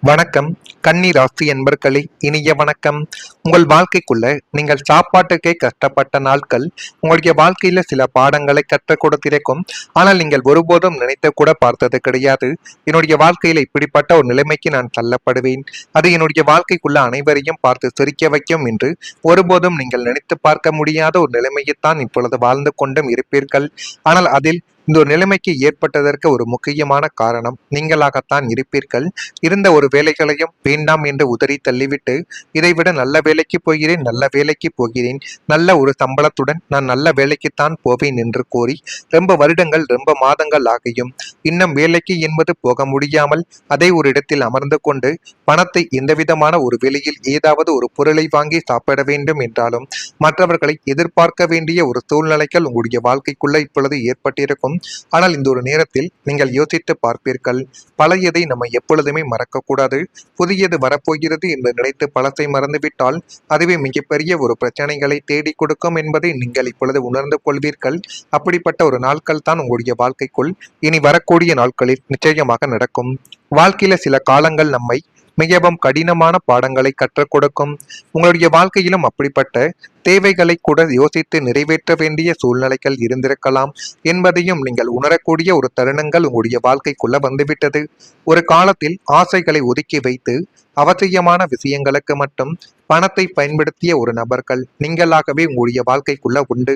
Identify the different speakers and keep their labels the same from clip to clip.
Speaker 1: வணக்கம். கன்னி ராசி என்பர்களே, இனிய வணக்கம். உங்கள் வாழ்க்கைக்குள்ள நீங்கள் சாப்பாட்டுக்கே கஷ்டப்பட்ட நாட்கள் உங்களுடைய வாழ்க்கையில சில பாடங்களை கற்றுக் கொடுத்திருக்கும். ஆனால் நீங்கள் ஒருபோதும் நினைத்து கூட பார்த்தது கிடையாது. என்னுடைய வாழ்க்கையில இப்படிப்பட்ட ஒரு நிலைமைக்கு நான் தள்ளப்படுவேன், அது என்னுடைய வாழ்க்கைக்குள்ள அனைவரையும் பார்த்து சிரிக்க வைக்கும் என்று ஒருபோதும் நீங்கள் நினைத்து பார்க்க முடியாத ஒரு நிலைமையைத்தான் இப்பொழுது வாழ்ந்து கொண்டும் இருப்பீர்கள். ஆனால் அதில் இந்த ஒரு நிலைமைக்கு ஏற்பட்டதற்கு ஒரு முக்கியமான காரணம் நீங்களாகத்தான் இருப்பீர்கள். இருந்த ஒரு வேலைகளையும் வேண்டாம் என்று உதறி தள்ளிவிட்டு, இதைவிட நல்ல வேலைக்கு போகிறேன், நல்ல வேலைக்கு போகிறேன், நல்ல ஒரு சம்பளத்துடன் நான் நல்ல வேலைக்குத்தான் போவேன் என்று கூறி ரொம்ப வருடங்கள் ரொம்ப மாதங்கள் ஆகியும் இன்னும் வேலைக்கு என்பது போக முடியாமல் அதே ஒரு இடத்தில் அமர்ந்து கொண்டு பணத்தை எந்தவிதமான ஒரு வெளியில் ஏதாவது ஒரு பொருளை வாங்கி சாப்பிட வேண்டும் என்றாலும் மற்றவர்களை எதிர்பார்க்க வேண்டிய ஒரு சூழ்நிலைகள் உங்களுடைய வாழ்க்கைக்குள்ள இப்பொழுது ஏற்பட்டிருக்கும். ஆனால் இந்த ஒரு நேரத்தில் நீங்கள் யோசித்து பார்ப்பீர்கள், பழையதை நம்ம எப்பொழுதுமே மறக்கக்கூடாது. புதியது வரப்போகிறது என்று நினைத்து பழத்தை மறந்துவிட்டால் அதுவே மிகப்பெரிய ஒரு பிரச்சனைகளை தேடி கொடுக்கும் என்பதை நீங்கள் இப்பொழுது உணர்ந்து கொள்வீர்கள். அப்படிப்பட்ட ஒரு நாட்கள் தான் உங்களுடைய வாழ்க்கைக்குள் இனி வரக்கூடிய நாட்களில் நிச்சயமாக நடக்கும். வாழ்க்கையில சில காலங்கள் நம்மை மிகவும் கடினமான பாடங்களை கற்றுக் கொடுக்கும். உங்களுடைய வாழ்க்கையிலும் அப்படிப்பட்ட தேவைகளை கூட யோசித்து நிறைவேற்ற வேண்டிய சூழ்நிலைகள் இருந்திருக்கலாம் என்பதையும் நீங்கள் உணரக்கூடிய ஒரு தருணங்கள் உங்களுடைய வாழ்க்கைக்குள்ள வந்துவிட்டது. ஒரு காலத்தில் ஆசைகளை ஒதுக்கி வைத்து அவசியமான விஷயங்களுக்கு மட்டும் பணத்தை பயன்படுத்திய ஒரு நபர்கள் நீங்களாகவே உங்களுடைய வாழ்க்கைக்குள்ள உண்டு.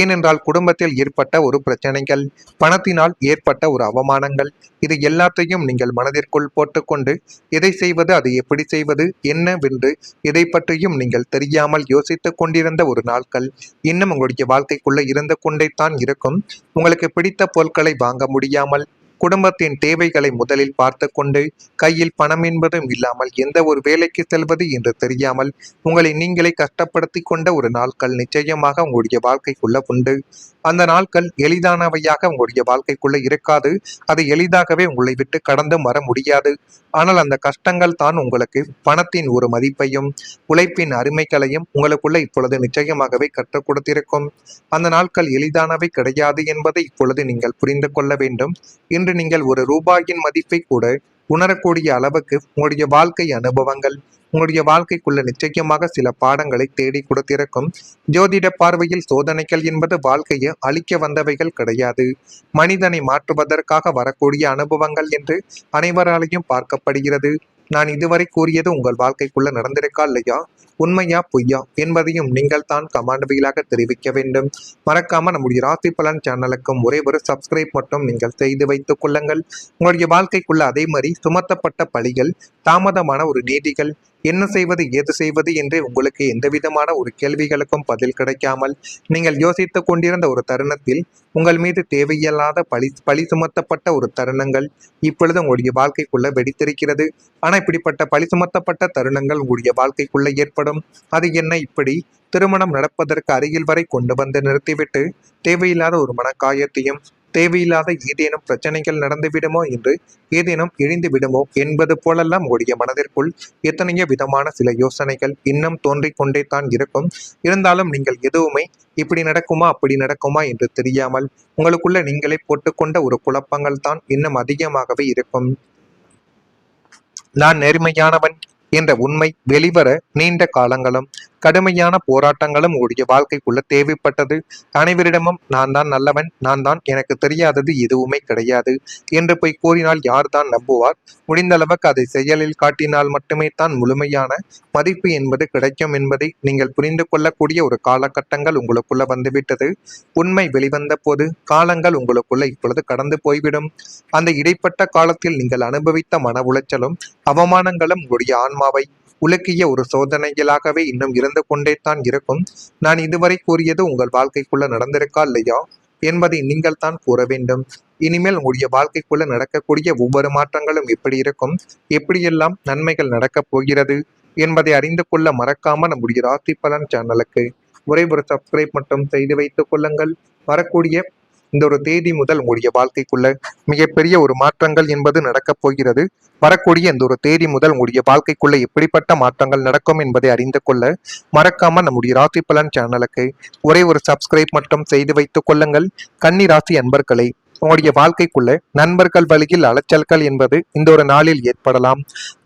Speaker 1: ஏனென்றால் குடும்பத்தில் ஏற்பட்ட ஒரு பிரச்சனைகள், பணத்தினால் ஏற்பட்ட ஒரு அவமானங்கள், இது எல்லாத்தையும் நீங்கள் மனதிற்குள் போட்டுக்கொண்டு எதை செய்வது, அதை எப்படி செய்வது என்னவென்று இதை பற்றியும் நீங்கள் தெரியாமல் யோசித்துக் கொண்டிருந்த ஒரு நாட்கள் இன்னும் உங்களுடைய வாழ்க்கைக்குள்ள இருந்து கொண்டே தான் இருக்கும். உங்களுக்கு பிடித்த பொருட்களை வாங்க முடியாமல், குடும்பத்தின் தேவைகளை முதலில் பார்த்து கொண்டு கையில் பணம் என்பதும் இல்லாமல் எந்த ஒரு வேலைக்கு செல்வது என்று தெரியாமல் உங்களை நீங்களே கஷ்டப்படுத்தி கொண்ட ஒரு நாட்கள் நிச்சயமாக உங்களுடைய வாழ்க்கைக்குள்ள உண்டு. அந்த நாட்கள் எளிதானவையாக உங்களுடைய வாழ்க்கைக்குள்ள இருக்காது. அது எளிதாகவே உங்களை விட்டு கடந்து வர முடியாது. ஆனால் அந்த கஷ்டங்கள் தான் உங்களுக்கு பணத்தின் ஒரு மதிப்பையும் உழைப்பின் அருமைகளையும் உங்களுக்குள்ள இப்பொழுது நிச்சயமாகவே கற்றுக் கொடுத்திருக்கும். அந்த நாட்கள் எளிதானவை கிடையாது என்பதை இப்பொழுது நீங்கள் புரிந்து கொள்ள வேண்டும். இன்று நீங்கள் ஒரு ரூபாயின் மதிப்பை கூட உணரக்கூடிய அளவுக்கு உங்களுடைய வாழ்க்கை அனுபவங்கள் உங்களுடைய வாழ்க்கைக்குள்ள நிச்சயமாக சில பாடங்களை தேடி கொடுத்திருக்கும். ஜோதிட பார்வையில் சோதனைகள் என்பது வாழ்க்கையை அழிக்க வந்தவைகள் கிடையாது, மனிதனை மாற்றுவதற்காக வரக்கூடிய அனுபவங்கள் என்று அனைவராலையும் பார்க்கப்படுகிறது. நான் இதுவரை கூறியது உங்கள் வாழ்க்கைக்குள்ள நடந்திருக்கா இல்லையா, உண்மையா பொய்யா என்பதையும் நீங்கள் தான் கமெண்ட் தெரிவிக்க வேண்டும். மறக்காம நம்முடைய ராசி பலன் சேனலுக்கும் ஒரே ஒரு சப்ஸ்கிரைப் மட்டும் நீங்கள் செய்து வைத்துக் கொள்ளுங்கள். உங்களுடைய வாழ்க்கைக்குள்ள அதே மாதிரி சுமத்தப்பட்ட பழிகள், தாமதமான ஒரு நீதிகள், என்ன செய்வது ஏது செய்வது என்று உங்களுக்கு எந்த விதமான ஒரு கேள்விகளுக்கும் பதில் கிடைக்காமல் நீங்கள் யோசித்துக் கொண்டிருந்த ஒரு தருணத்தில் உங்கள் மீது தேவையில்லாத பழி சுமத்தப்பட்ட ஒரு தருணங்கள் இப்பொழுது உங்களுடைய வாழ்க்கைக்குள்ள வெடித்திருக்கிறது. ஆனால் இப்படிப்பட்ட பழி சுமத்தப்பட்ட தருணங்கள் உங்களுடைய வாழ்க்கைக்குள்ள ஏற்படும். அது என்ன, இப்படி திருமணம் நடப்பதற்கு அருகில் வரை கொண்டு வந்து நிறுத்திவிட்டு தேவையில்லாத ஒரு மனக்காயத்தையும் தேவையில்லாத ஏதேனும் பிரச்சனைகள் நடந்துவிடுமோ என்று ஏதேனும் இழிந்து விடுமோ என்பது போலெல்லாம் உங்களுடைய மனதிற்குள் எத்தனையோ விதமான சில யோசனைகள் இன்னும் தோன்றிக் கொண்டே தான் இருக்கும். இருந்தாலும் நீங்கள் எதுவுமே இப்படி நடக்குமா அப்படி நடக்குமா என்று தெரியாமல் உங்களுக்குள்ள நீங்களே போட்டுக்கொண்ட ஒரு குழப்பங்கள் தான் இன்னும் அதிகமாகவே இருக்கும். நான் நேர்மையானவன் என்ற உண்மை வெளிவர நீண்ட காலங்களும் கடுமையான போராட்டங்களும் உடைய வாழ்க்கைக்குள்ள தேவைப்பட்டது. அனைவரிடமும் நான் தான் நல்லவன், நான் தான், எனக்கு தெரியாதது எதுவுமே கிடையாது என்று போய் கூறினால் யார் தான் நம்புவார்? முடிந்த அளவுக்கு அதை செயலில் காட்டினால் மட்டுமே தான் முழுமையான மதிப்பு என்பது கிடைக்கும் என்பதை நீங்கள் புரிந்து கொள்ளக்கூடிய ஒரு காலகட்டங்கள் உங்களுக்குள்ள வந்துவிட்டது. உண்மை வெளிவந்த போது காலங்கள் உங்களுக்குள்ள இப்பொழுது கடந்து போய்விடும். அந்த இடைப்பட்ட காலத்தில் நீங்கள் அனுபவித்த மன உளைச்சலும் அவமானங்களும் உங்களுடைய ஆன்மாவை உலக்கிய ஒரு சோதனைகளாகவே இன்னும் இருந்து கொண்டே தான் இருக்கும். நான் இதுவரை கூறியது உங்கள் வாழ்க்கைக்குள்ள நடந்திருக்கா இல்லையா என்பதை நீங்கள் தான் கூற வேண்டும். இனிமேல் உங்களுடைய வாழ்க்கைக்குள்ள நடக்கக்கூடிய ஒவ்வொரு மாற்றங்களும் எப்படி இருக்கும், எப்படியெல்லாம் நன்மைகள் நடக்கப் போகிறது என்பதை அறிந்து கொள்ள மறக்காம நம்முடைய ராசி பலன் சேனலுக்கு ஒரே ஒரு சப்ஸ்கிரைப் மட்டும் செய்து வைத்துக் கொள்ளுங்கள். வரக்கூடிய இந்த ஒரு தேதி முதல் உங்களுடைய வாழ்க்கைக்குள்ள மிகப்பெரிய ஒரு மாற்றங்கள் என்பது நடக்கப் போகிறது. வரக்கூடிய இந்த ஒரு தேதி முதல் உங்களுடைய வாழ்க்கைக்குள்ள எப்படிப்பட்ட மாற்றங்கள் நடக்கும் என்பதை அறிந்து கொள்ள மறக்காம நம்முடைய ராசி பலன் சேனலுக்கு ஒரே ஒரு சப்ஸ்கிரைப் மட்டும் செய்து வைத்துக் கொள்ளுங்கள். கன்னி ராசி அன்பர்களை உங்களுடைய வாழ்க்கைக்குள்ள நண்பர்கள் வழியில் அலைச்சல்கள் என்பது இந்த ஒரு நாளில் ஏற்படலாம்.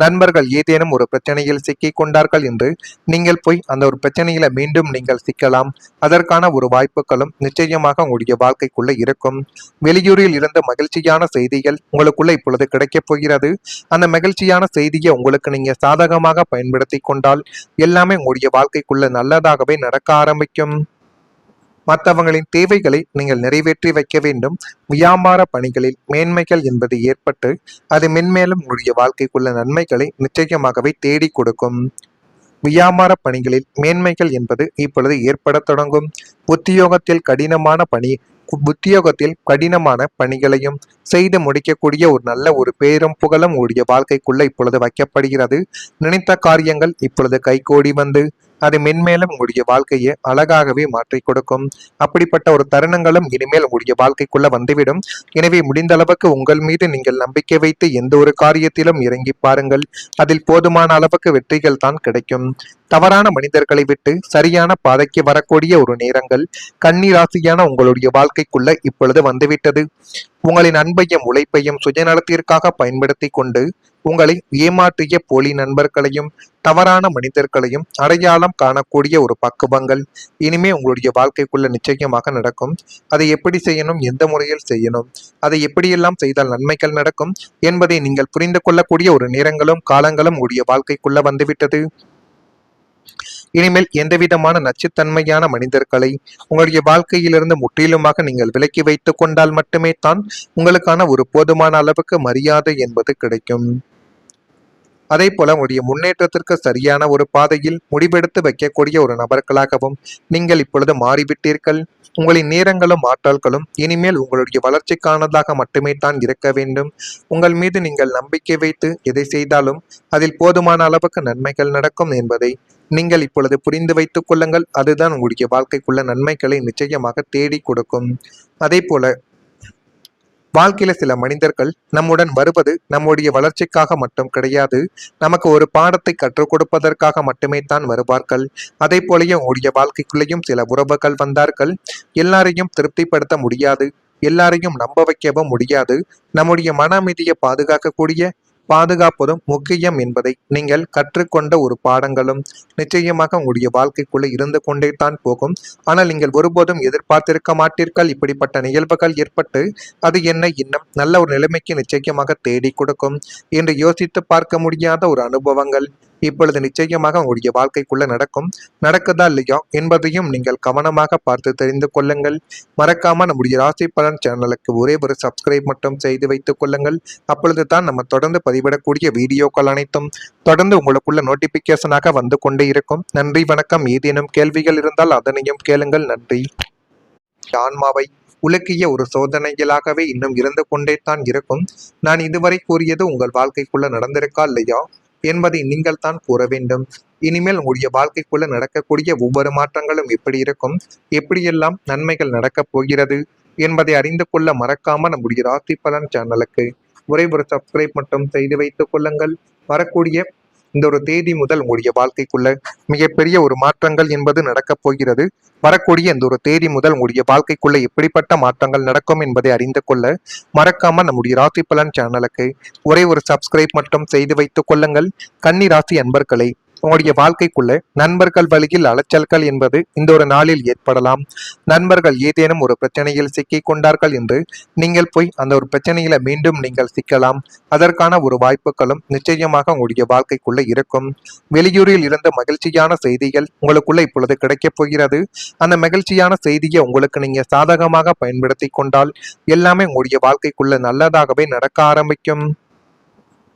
Speaker 1: நண்பர்கள் ஏதேனும் ஒரு பிரச்சனையில் சிக்கிக் கொண்டார்கள் என்று நீங்கள் போய் அந்த ஒரு பிரச்சனையில மீண்டும் நீங்கள் சிக்கலாம். அதற்கான ஒரு வாய்ப்புகளும் நிச்சயமாக உங்களுடைய வாழ்க்கைக்குள்ள இருக்கும். வெளியூரில் இருந்து மகிழ்ச்சியான செய்திகள் உங்களுக்குள்ள இப்பொழுது கிடைக்கப் போகிறது. அந்த மகிழ்ச்சியான செய்தியை உங்களுக்கு நீங்க சாதகமாக பயன்படுத்தி கொண்டால் எல்லாமே உங்களுடைய வாழ்க்கைக்குள்ள நல்லதாகவே நடக்க ஆரம்பிக்கும். மற்றவங்களின் தேவைகளை நீங்கள் நிறைவேற்றி வைக்க வேண்டும். வியாபார பணிகளில் மேன்மைகள் என்பது ஏற்பட்டு அது மென்மேலும் உங்களுடைய வாழ்க்கைக்குள்ள நன்மைகளை நிச்சயமாகவே தேடி கொடுக்கும். வியாபார பணிகளில் மேன்மைகள் என்பது இப்பொழுது ஏற்பட தொடங்கும். உத்தியோகத்தில் கடினமான பணி உத்தியோகத்தில் கடினமான பணிகளையும் செய்து முடிக்கக்கூடிய ஒரு நல்ல ஒரு பேரும் புகழும் உடைய வாழ்க்கைக்குள்ள இப்பொழுது வைக்கப்படுகிறது. நினைத்த காரியங்கள் இப்பொழுது கைகூடி வந்து அது மென்மேலும் உங்களுடைய வாழ்க்கையை அழகாகவே மாற்றி கொடுக்கும். அப்படிப்பட்ட ஒரு தருணங்களும் இனிமேல் உங்களுடைய வாழ்க்கைக்குள்ள வந்துவிடும். எனவே முடிந்த அளவுக்கு உங்கள் மீது நீங்கள் நம்பிக்கை வைத்து எந்த ஒரு காரியத்திலும் இறங்கி பாருங்கள். அதில் போதுமான அளவுக்கு வெற்றிகள் தான் கிடைக்கும். தவறான மனிதர்களை விட்டு சரியான பாதைக்கு வரக்கூடிய ஒரு நேரங்கள் கன்னி ராசியான உங்களுடைய வாழ்க்கைக்குள்ள இப்பொழுது வந்துவிட்டது. உங்களின் அன்பையும் உழைப்பையும் சுயநலத்திற்காக பயன்படுத்தி கொண்டு உங்களை ஏமாற்றிய போலி நண்பர்களையும் தவறான மனிதர்களையும் அடையாளம் காணக்கூடிய ஒரு பக்குவங்கள் இனிமே உங்களுடைய வாழ்க்கைக்குள்ள நிச்சயமாக நடக்கும். அதை எப்படி செய்யணும், எந்த முறையில் செய்யணும், அதை எப்படியெல்லாம் செய்தால் நன்மைகள் நடக்கும் என்பதை நீங்கள் புரிந்து கொள்ளக்கூடிய ஒரு நேரங்களும் காலங்களும் உங்களுடைய வாழ்க்கைக்குள்ள வந்துவிட்டது. இனிமேல் எந்தவிதமான நச்சுத்தன்மையான மனிதர்களை உங்களுடைய வாழ்க்கையிலிருந்து முற்றிலுமாக நீங்கள் விலக்கி வைத்துக் கொண்டால் மட்டுமே தான் உங்களுக்கான ஒரு போதுமான அளவுக்கு மரியாதை என்பது கிடைக்கும். அதே போல உங்களுடைய முன்னேற்றத்திற்கு சரியான ஒரு பாதையில் முடிவெடுத்து வைக்கக்கூடிய ஒரு நபர்களாகவும் நீங்கள் இப்பொழுது மாறிவிட்டீர்கள். உங்களின் நேரங்களும் ஆற்றல்களும் இனிமேல் உங்களுடைய வளர்ச்சிக்கானதாக மட்டுமே தான் இருக்க வேண்டும். உங்கள் மீது நீங்கள் நம்பிக்கை வைத்து எதை செய்தாலும் அதில் போதுமான அளவுக்கு நன்மைகள் நடக்கும் என்பதை நீங்கள் இப்பொழுது புரிந்து வைத்துக் கொள்ளுங்கள். அதுதான் உங்களுடைய வாழ்க்கைக்குள்ள நன்மைகளை நிச்சயமாக தேடி கொடுக்கும். அதே போல வாழ்க்கையில சில மனிதர்கள் நம்முடன் வருவது நம்முடைய வளர்ச்சிக்காக மட்டும் கிடையாது, நமக்கு ஒரு பாடத்தை கற்றுக் கொடுப்பதற்காக மட்டுமே தான் வருவார்கள். அதே போலயே உங்களுடைய வாழ்க்கைக்குள்ளேயும் சில உறவுகள் வந்தார்கள். எல்லாரையும் திருப்திப்படுத்த முடியாது, எல்லாரையும் நம்ப வைக்கவும் முடியாது. நம்முடைய மன அமைதியை பாதுகாப்பதும் முக்கியம் என்பதை நீங்கள் கற்றுக்கொண்ட ஒரு பாடங்களும் நிச்சயமாக உங்களுடைய வாழ்க்கைக்குள்ளே இருந்து கொண்டே தான் போகும். ஆனால் நீங்கள் ஒருபோதும் எதிர்பார்த்திருக்க மாட்டீர்கள் இப்படிப்பட்ட நிகழ்வுகள் ஏற்பட்டு அது என்னை இன்னும் நல்ல ஒரு நிலைமைக்கு நிச்சயமாக தேடி கொடுக்கும் என்று யோசித்து பார்க்க முடியாத ஒரு அனுபவங்கள் இப்பொழுது நிச்சயமாக உங்களுடைய வாழ்க்கைக்குள்ள நடக்கும். நடக்குதா இல்லையா என்பதையும் நீங்கள் கவனமாக பார்த்து தெரிந்து கொள்ளுங்கள். மறக்காம நம்முடைய ராசி பலன் சேனலுக்கு ஒரே ஒரு சப்ஸ்கிரைப் மட்டும் செய்து வைத்துக் கொள்ளுங்கள். அப்பொழுது தான் நம்ம தொடர்ந்து பதிவிடக்கூடிய வீடியோக்கள் அனைத்தும் தொடர்ந்து உங்களுக்குள்ள நோட்டிபிகேஷனாக வந்து கொண்டே இருக்கும். நன்றி, வணக்கம். ஏதேனும் கேள்விகள் இருந்தால் அதனையும் கேளுங்கள். நன்றி. ஆன்மாவை உலக்கிய ஒரு சோதனைகளாகவே இன்னும் இருந்து கொண்டே தான் இருக்கும். நான் இதுவரை கூறியது உங்கள் வாழ்க்கைக்குள்ள நடந்திருக்கா இல்லையா என்பதை நீங்கள் தான் கூற வேண்டும். இனிமேல் உங்களுடைய வாழ்க்கைக்குள்ள நடக்கக்கூடிய ஒவ்வொரு மாற்றங்களும் எப்படி இருக்கும், எப்படியெல்லாம் நன்மைகள் நடக்கப் போகிறது என்பதை அறிந்து கொள்ள மறக்காம நம்முடைய ராசி பலன் சேனலுக்கு ஒரே ஒரு சப்ஸ்கிரைப் மட்டும் செய்து வைத்துக் கொள்ளுங்கள். வரக்கூடிய இந்த ஒரு தேதி முதல் உங்களுடைய வாழ்க்கைக்குள்ள மிகப்பெரிய ஒரு மாற்றங்கள் என்பது நடக்கப் போகிறது. வரக்கூடிய இந்த ஒரு தேதி முதல் உங்களுடைய வாழ்க்கைக்குள்ள எப்படிப்பட்ட மாற்றங்கள் நடக்கும் என்பதை அறிந்து கொள்ள மறக்காம நம்முடைய ராசி பலன் சேனலுக்கு ஒரே ஒரு சப்ஸ்கிரைப் மட்டும் செய்து வைத்துக் கொள்ளுங்கள். கன்னி ராசி அன்பர்களை உங்களுடைய வாழ்க்கைக்குள்ள நண்பர்கள் வழியில் அலைச்சல்கள் என்பது இந்த ஒரு நாளில் ஏற்படலாம். நண்பர்கள் ஏதேனும் ஒரு பிரச்சனையில் சிக்கிக் கொண்டார்கள் என்று நீங்கள் போய் அந்த ஒரு பிரச்சனையில மீண்டும் நீங்கள் சிக்கலாம். அதற்கான ஒரு வாய்ப்புகளும் நிச்சயமாக உங்களுடைய வாழ்க்கைக்குள்ள இருக்கும். வெளியூரில் இருந்து மகிழ்ச்சியான செய்திகள் உங்களுக்குள்ள இப்பொழுது கிடைக்கப் போகிறது. அந்த மகிழ்ச்சியான செய்தியை உங்களுக்கு நீங்க சாதகமாக பயன்படுத்தி கொண்டால் எல்லாமே உங்களுடைய வாழ்க்கைக்குள்ள நல்லதாகவே நடக்க ஆரம்பிக்கும்.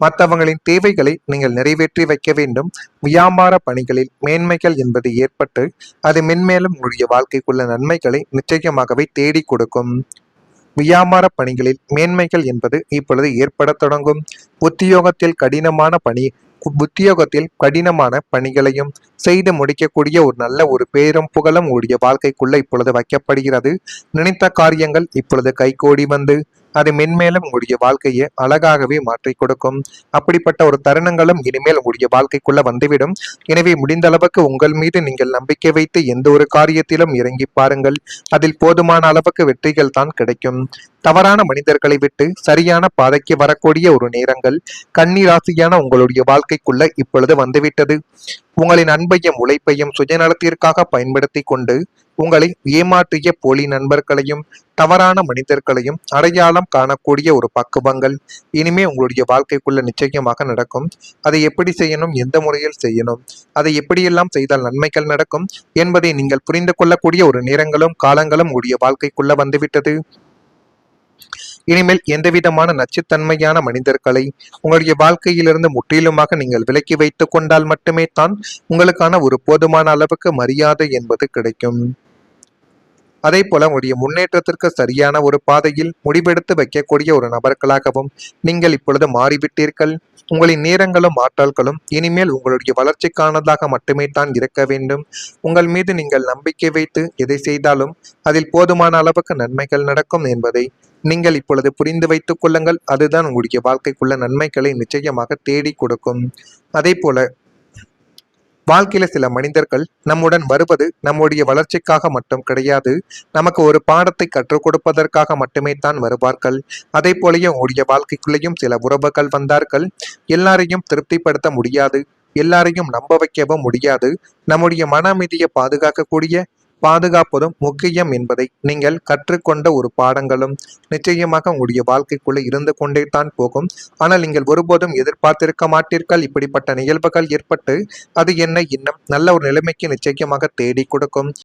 Speaker 1: மற்றவங்களின் தேவைகளை நீங்கள் நிறைவேற்றி வைக்க வேண்டும். வியாபார பணிகளில் மேன்மைகள் என்பது ஏற்பட்டு அது மென்மேலும் உங்களுடைய வாழ்க்கைக்குள்ள நன்மைகளை நிச்சயமாகவே தேடி கொடுக்கும். வியாபார பணிகளில் மேன்மைகள் என்பது இப்பொழுது ஏற்பட தொடங்கும். உத்தியோகத்தில் கடினமான பணிகளையும் செய்து முடிக்கக்கூடிய ஒரு நல்ல ஒரு பேரும் புகழும் உடைய வாழ்க்கைக்குள்ள இப்பொழுது வைக்கப்படுகிறது. நினைத்த காரியங்கள் இப்பொழுது கைகூடி வந்து அது மென்மேலும் உங்களுடைய வாழ்க்கையை அழகாகவே மாற்றி கொடுக்கும். அப்படிப்பட்ட ஒரு தருணங்களும் இனிமேல் உங்களுடைய வாழ்க்கைக்குள்ள வந்துவிடும். எனவே முடிந்த அளவுக்கு உங்கள் மீது நீங்கள் நம்பிக்கை வைத்து எந்த ஒரு காரியத்திலும் இறங்கி பாருங்கள். அதில் போதுமான அளவுக்கு வெற்றிகள் தான் கிடைக்கும். தவறான மனிதர்களை விட்டு சரியான பாதைக்கு வரக்கூடிய ஒரு நேரங்கள் கன்னி ராசியான உங்களுடைய வாழ்க்கைக்குள்ள இப்பொழுது வந்துவிட்டது. உங்களின் அன்பையும் உழைப்பையும் சுயநலத்திற்காக பயன்படுத்தி கொண்டு உங்களை ஏமாற்றிய போலி நண்பர்களையும் தவறான மனிதர்களையும் அடையாளம் காணக்கூடிய ஒரு பக்குவங்கள் இனிமே உங்களுடைய வாழ்க்கைக்குள்ள நிச்சயமாக நடக்கும். அதை எப்படி செய்யணும், எந்த முறையில் செய்யணும், அதை எப்படியெல்லாம் செய்தால் நன்மைகள் நடக்கும் என்பதை நீங்கள் புரிந்து கொள்ளக்கூடிய ஒரு நேரங்களும் காலங்களும் உங்களுடைய வாழ்க்கைக்குள்ள வந்துவிட்டது. இனிமேல் எந்தவிதமான நச்சுத்தன்மையான மனிதர்களை உங்களுடைய வாழ்க்கையிலிருந்து முற்றிலுமாக நீங்கள் விலக்கி வைத்துக் கொண்டால் மட்டுமே தான் உங்களுக்கான ஒரு போதுமான அளவுக்கு மரியாதை என்பது கிடைக்கும். அதே போல உங்களுடைய முன்னேற்றத்திற்கு சரியான ஒரு பாதையில் முடிவெடுத்து வைக்கக்கூடிய ஒரு நபர்களாகவும் நீங்கள் இப்பொழுது மாறிவிட்டீர்கள். உங்களின் நேரங்களும் ஆற்றல்களும் இனிமேல் உங்களுடைய வளர்ச்சிக்கானதாக மட்டுமே தான் இருக்க வேண்டும். உங்கள் மீது நீங்கள் நம்பிக்கை வைத்து எதை செய்தாலும் அதில் போதுமான அளவுக்கு நன்மைகள் நடக்கும் என்பதை நீங்கள் இப்பொழுது புரிந்து வைத்துக் கொள்ளுங்கள். அதுதான் உங்களுடைய வாழ்க்கைக்குள்ள நன்மைகளை நிச்சயமாக தேடி கொடுக்கும். அதே போல வாழ்க்கையில சில மனிதர்கள் நம்முடன் வருவது நம்முடைய வளர்ச்சிக்காக மட்டும் கிடையாது, நமக்கு ஒரு பாடத்தை கற்றுக் கொடுப்பதற்காக மட்டுமே தான் வருவார்கள். அதே போலயே உங்களுடைய வாழ்க்கைக்குள்ளேயும் சில உறவுகள் வந்தார்கள். எல்லாரையும் திருப்திப்படுத்த முடியாது, எல்லாரையும் நம்ப வைக்கவும் முடியாது. நம்முடைய மன அமைதியை பாதுகாப்பதும் முக்கியம் என்பதை நீங்கள் கற்றுக்கொண்ட ஒரு பாடங்களும் நிச்சயமாக உங்களுடைய வாழ்க்கைக்குள்ளே இருந்து கொண்டே தான் போகும். ஆனால் நீங்கள் ஒருபோதும் எதிர்பார்த்திருக்க மாட்டீர்கள் இப்படிப்பட்ட நிகழ்வுகள் ஏற்பட்டு அது என்னை இன்னும் நல்ல ஒரு நிலைமைக்கு நிச்சயமாக தேடி கொடுக்கும்.